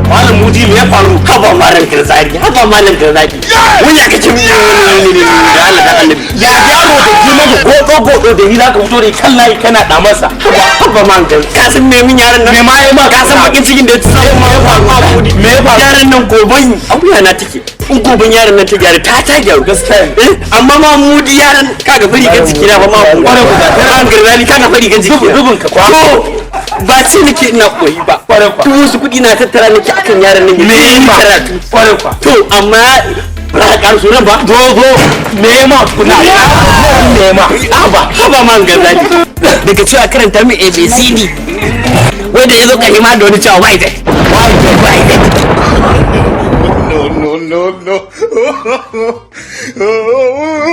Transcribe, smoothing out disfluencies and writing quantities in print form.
Malam Mudi me ya faru? Haba malam Garzaki, haba malam Garzaki. Wuya kace da Allah da Annabi. Ya yaro da ji maka godo da ni zaka fito da kan layi kana da masa. Haba man Garzaki. Ka san me min yaran nan? Me ma yayi ma ka san bakin cikin da ya tsaya ma ya faru Mudi. Me ya faru? Yaran nan goban abuya na take. In goban yaran nan ta gyara ta gyaru gaskiya. Amma ma Mudi yaran kaga fari kan ciki na ba ma Mudi. Kware ku ga ran Garzaki kaga fari kan ciki. Rubun ka kwa. Ba ce nake ina koyi ba. Duk wasu kuɗi na tattara nake akan yaran nan ne karatu. To amma ba ka karu sunan ba. Dogo nema kuna nema. Haba man Garzaki. Daga cewa karanta min ABCD. Wai da yazo kalima da wani cewa wai dai. No.